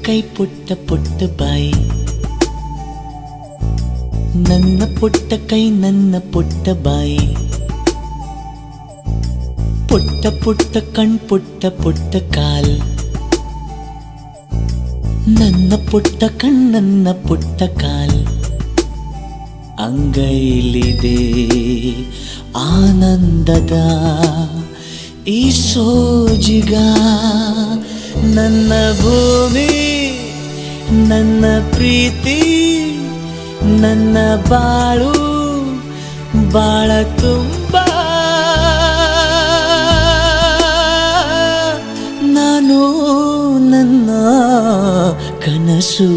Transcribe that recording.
ಕೈ ಪುಟ್ಟ ಪುಟ್ಟ ಬಾಯಿ, ನನ್ನ ಪುಟ್ಟ ಕೈ ನನ್ನ ಪುಟ್ಟ ಬಾಯಿ, ಪುಟ್ಟ ಪುಟ್ಟ ಕಣ್ ಪುಟ್ಟ ಪುಟ್ಟ ಕಾಲ್, ನನ್ನ ಪುಟ್ಟ ಕಣ್ಣನ್ನ ಪುಟ್ಟ ಕಾಲ್, ಅಂಗೈಲಿದೆ ಆನಂದದ ಈ ಸೋಜಿಗ, ನನ್ನ ಭೂಮಿ ನನ್ನ ಪ್ರೀತಿ ನನ್ನ ಬಾಳು ಬಾಳ ತುಂಬ, ನಾನು ನನ್ನ ಕನಸು.